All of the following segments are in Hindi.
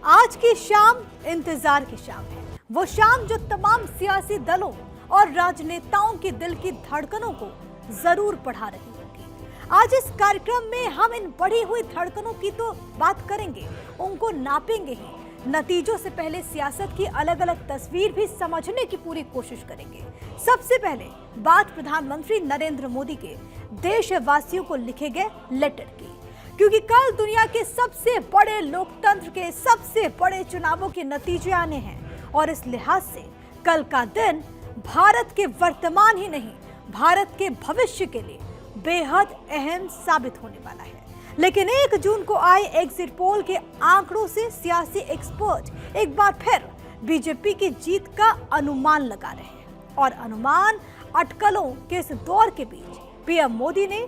आज की शाम इंतजार की शाम है, वो शाम जो तमाम सियासी दलों और राजनेताओं के दिल की धड़कनों को जरूर बढ़ा रही होगी। आज इस कार्यक्रम में हम इन बढ़ी हुई धड़कनों की तो बात करेंगे, उनको नापेंगे ही, नतीजों से पहले सियासत की अलग अलग तस्वीर भी समझने की पूरी कोशिश करेंगे। सबसे पहले बात प्रधानमंत्री नरेंद्र मोदी के देशवासियों को लिखे गए लेटर की, क्योंकि कल दुनिया के सबसे बड़े लोकतंत्र के सबसे बड़े चुनावों के नतीजे आने हैं और इस लिहाज से कल का दिन भारत के वर्तमान ही नहीं, भारत के भविष्य के लिए बेहद अहम साबित होने वाला है। लेकिन 1 जून को आए एग्जिट पोल के आंकड़ों से सियासी एक्सपर्ट एक बार फिर बीजेपी की जीत का अनुमान लगा रहे हैं और अनुमान अटकलों के इस दौर के बीच पीएम मोदी ने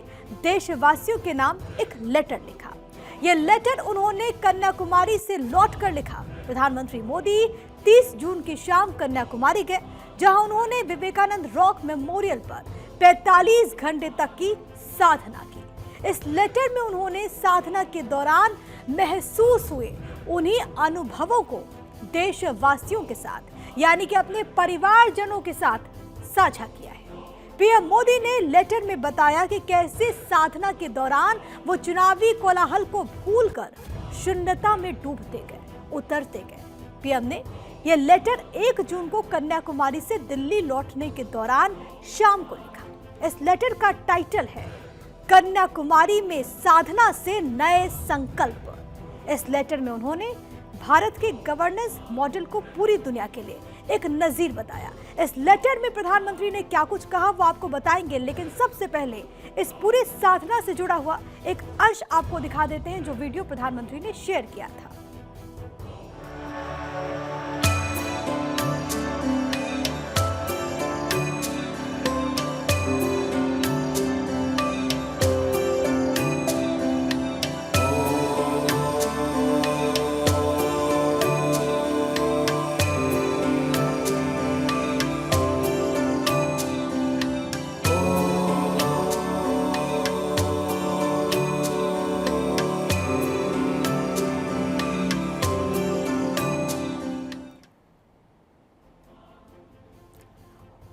देशवासियों के नाम एक लेटर लिखा। यह लेटर उन्होंने कन्याकुमारी से लौटकर लिखा। प्रधानमंत्री मोदी 30 जून की शाम कन्याकुमारी गए, जहां उन्होंने विवेकानंद रॉक मेमोरियल पर 45 घंटे तक की साधना की। इस लेटर में उन्होंने साधना के दौरान महसूस हुए उन्हीं अनुभवों को देशवासियों के साथ, यानी कि अपने परिवारजनों के साथ साझा किया है। पीएम मोदी ने लेटर में बताया कि कैसे साधना के दौरान वो चुनावी कोलाहल को भूलकर शून्यता में डूबते गए, उतरते गए। पीएम ने यह लेटर 1 जून को कन्याकुमारी से दिल्ली लौटने के दौरान शाम को लिखा। इस लेटर का टाइटल है कन्याकुमारी में साधना से नए संकल्प। इस लेटर में उन्होंने भारत के गवर्नेंस मॉडल को पूरी दुनिया के लिए एक नजीर बताया। इस लेटर में प्रधानमंत्री ने क्या कुछ कहा वो आपको बताएंगे, लेकिन सबसे पहले इस पूरी साधना से जुड़ा हुआ एक अंश आपको दिखा देते हैं जो वीडियो प्रधानमंत्री ने शेयर किया था।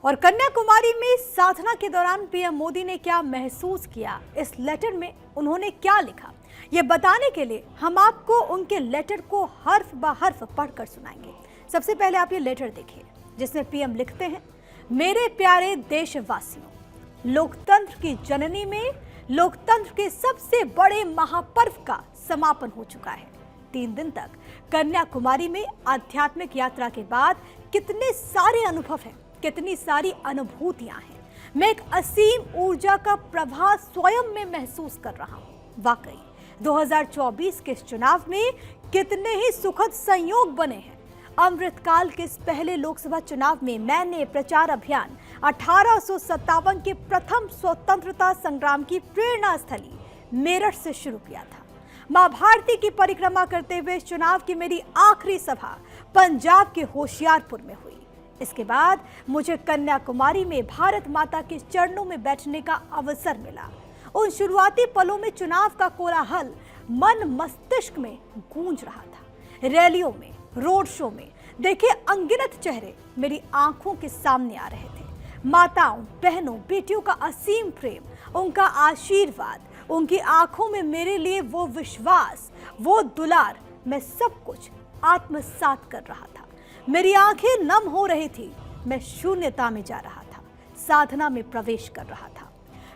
और कन्याकुमारी में साधना के दौरान पीएम मोदी ने क्या महसूस किया, इस लेटर में उन्होंने क्या लिखा, ये बताने के लिए हम आपको उनके लेटर को हर्फ ब हर्फ पढ़कर सुनाएंगे। सबसे पहले आप ये लेटर देखिए, जिसमें पीएम लिखते हैं, मेरे प्यारे देशवासियों, लोकतंत्र की जननी में लोकतंत्र के सबसे बड़े महापर्व का समापन हो चुका है। 3 दिन तक कन्याकुमारी में आध्यात्मिक यात्रा के बाद कितने सारे अनुभव हैं, कितनी सारी अनुभूतियां हैं। मैं एक असीम ऊर्जा का प्रवाह स्वयं में महसूस कर रहा हूं। वाकई 2024 के इस चुनाव में कितने ही सुखद संयोग बने हैं। अमृतकाल के इस पहले लोकसभा चुनाव में मैंने प्रचार अभियान 1857 के प्रथम स्वतंत्रता संग्राम की प्रेरणा स्थली मेरठ से शुरू किया था। मां भारती की परिक्रमा करते हुए चुनाव की मेरी आखिरी सभा पंजाब के होशियारपुर में हुई। इसके बाद मुझे कन्याकुमारी में भारत माता के चरणों में बैठने का अवसर मिला। उन शुरुआती पलों में चुनाव का कोलाहल मन मस्तिष्क में गूंज रहा था। रैलियों में, रोड शो में देखे अनगिनत चेहरे मेरी आंखों के सामने आ रहे थे। माताओं, बहनों, बेटियों का असीम प्रेम, उनका आशीर्वाद, उनकी आंखों में मेरे लिए वो विश्वास, वो दुलार, मैं सब कुछ आत्मसात कर रहा था। मेरी आंखें नम हो रही थी, मैं शून्यता में जा रहा था, साधना में प्रवेश कर रहा था।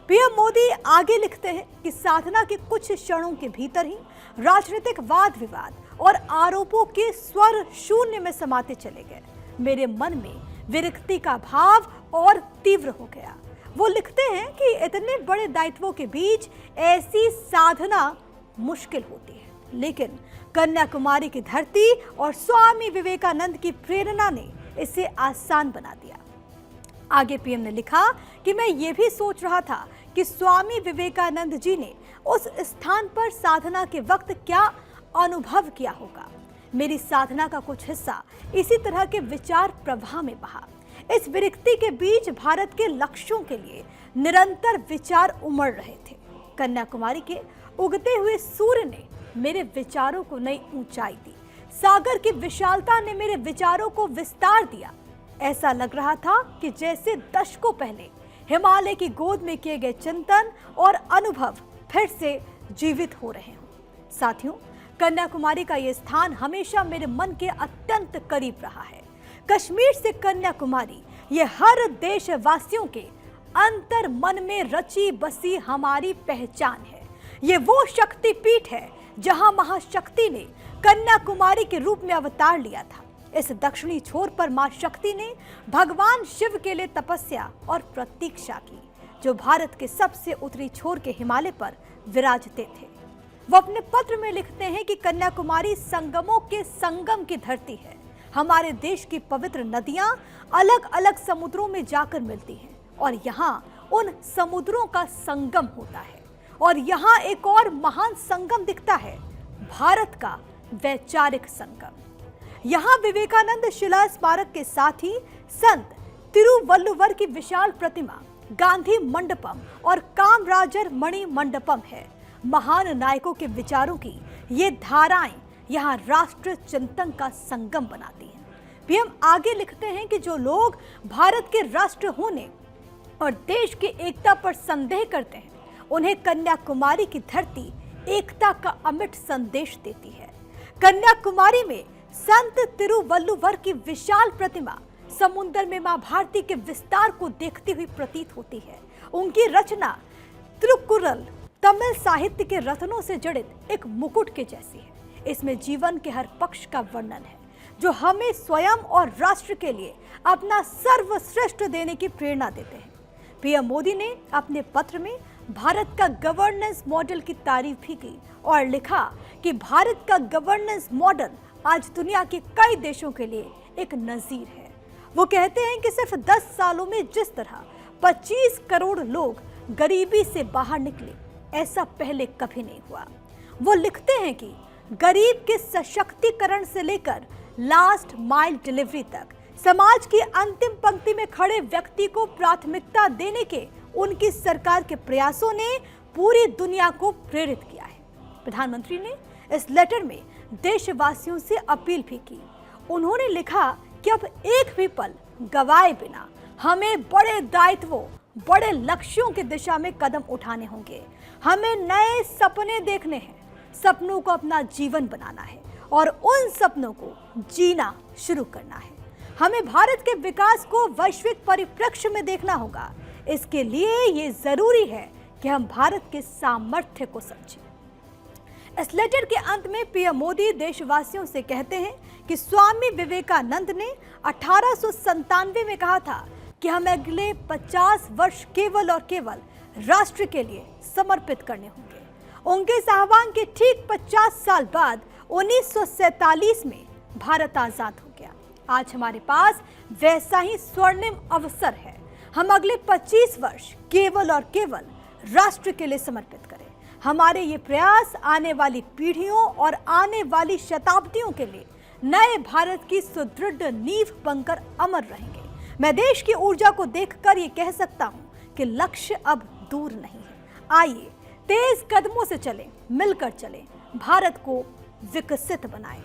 पीएम मोदी आगे लिखते हैं कि साधना के कुछ क्षणों के भीतर ही राजनीतिक वाद विवाद और आरोपों के स्वर शून्य में समाते चले गए। मेरे मन में विरक्ति का भाव और तीव्र हो गया। वो लिखते हैं कि इतने बड़े दायित्वों के बीच ऐसी साधना मुश्किल होती है, लेकिन कन्याकुमारी की धरती और स्वामी विवेकानंद की प्रेरणा ने इसे आसान बना दिया। आगे पीएम ने लिखा कि मैं ये भी सोच रहा था कि स्वामी विवेकानंद जी ने उस स्थान पर साधना के वक्त क्या अनुभव किया होगा। मेरी साधना का कुछ हिस्सा इसी तरह के विचार प्रवाह में बहा। इस विरक्ति के बीच भारत के लक्ष्यों के लिए निरंतर विचार उमड़ रहे थे। कन्याकुमारी के उगते हुए सूर्य ने मेरे विचारों को नई ऊंचाई दी। सागर की विशालता ने मेरे विचारों को विस्तार दिया। ऐसा लग रहा था कि जैसे दशकों पहले हिमालय की गोद में किए गए चिंतन और अनुभव फिर से जीवित हो रहे हों। साथियों, कन्याकुमारी का यह स्थान हमेशा मेरे मन के अत्यंत करीब रहा है। कश्मीर से कन्याकुमारी, ये हर देशवासियों के अंतर मन में रची बसी हमारी पहचान है। ये वो शक्तिपीठ है जहां महाशक्ति ने कन्याकुमारी के रूप में अवतार लिया था। इस दक्षिणी छोर पर मां शक्ति ने भगवान शिव के लिए तपस्या और प्रतीक्षा की, जो भारत के सबसे उत्तरी छोर के हिमालय पर विराजते थे। वो अपने पत्र में लिखते हैं कि कन्याकुमारी संगमों के संगम की धरती है। हमारे देश की पवित्र नदियां अलग अलग समुद्रों में जाकर मिलती हैं और यहाँ उन समुद्रों का संगम होता है। और यहाँ एक और महान संगम दिखता है, भारत का वैचारिक संगम। यहाँ विवेकानंद शिला स्मारक के साथ ही संत तिरुवल्लुवर की विशाल प्रतिमा, गांधी मंडपम और कामराजर मणि मंडपम है। महान नायकों के विचारों की ये धाराएं यहाँ राष्ट्र चिंतन का संगम बनाती हैं। पीएम आगे लिखते हैं कि जो लोग भारत के राष्ट्र होने और देश की एकता पर संदेह करते हैं, उन्हें कन्याकुमारी की धरती एकता का अमिट संदेश देती है। कन्याकुमारी में संत तिरुवल्लुवर की विशाल प्रतिमा समुद्र में मां भारती के विस्तार को देखती हुई प्रतीत होती है। उनकी रचना तिरुकुरल तमिल साहित्य के रत्नों से जड़ित एक मुकुट के जैसी है। इसमें जीवन के हर पक्ष का वर्णन है, जो हमें स्वयं और राष्ट्र के लिए अपना सर्वश्रेष्ठ देने की प्रेरणा देते हैं। पीएम मोदी ने अपने पत्र में भारत का गवर्नेंस मॉडल की तारीफ भी की और लिखा कि भारत का गवर्नेंस मॉडल आज दुनिया के कई देशों के लिए एक नजीर है। वो कहते हैं कि सिर्फ 10 सालों में जिस तरह 25 करोड़ लोग गरीबी से बाहर निकले, ऐसा पहले कभी नहीं हुआ। वो लिखते हैं कि गरीब के सशक्तिकरण से लेकर लास्ट माइल डिलीवरी तक समाज की अंतिम पंक्ति में खड़े व्यक्ति को प्राथमिकता देने के उनकी सरकार के प्रयासों ने पूरी दुनिया को प्रेरित किया है। प्रधानमंत्री ने इस लेटर में देशवासियों से अपील भी की। उन्होंने लिखा कि अब एक भी पल गवाए बिना हमें बड़े दायित्वों, बड़े लक्ष्यों की दिशा में कदम उठाने होंगे। हमें नए सपने देखने हैं, सपनों को अपना जीवन बनाना है और उन सपनों को जीना शुरू करना है। हमें भारत के विकास को वैश्विक परिप्रेक्ष्य में देखना होगा। इसके लिए ये जरूरी है कि हम भारत के सामर्थ्य को समझें। इस लेटर के अंत में पीएम मोदी देशवासियों से कहते हैं कि स्वामी विवेकानंद ने 1897 में कहा था कि हमें अगले 50 वर्ष केवल और केवल राष्ट्र के लिए समर्पित करने होंगे। उनके इस आह्वान के ठीक 50 साल बाद 1947 में भारत आजाद हो गया। आज हमारे पास वैसा ही स्वर्णिम अवसर है। हम अगले 25 वर्ष केवल और केवल राष्ट्र के लिए समर्पित करें। हमारे ये प्रयास आने वाली पीढ़ियों और आने वाली शताब्दियों के लिए नए भारत की सुदृढ़ नींव बनकर अमर रहेंगे। मैं देश की ऊर्जा को देखकर ये कह सकता हूं कि लक्ष्य अब दूर नहीं है। आइए तेज कदमों से चलें, मिलकर चलें, भारत को विकसित बनाएं।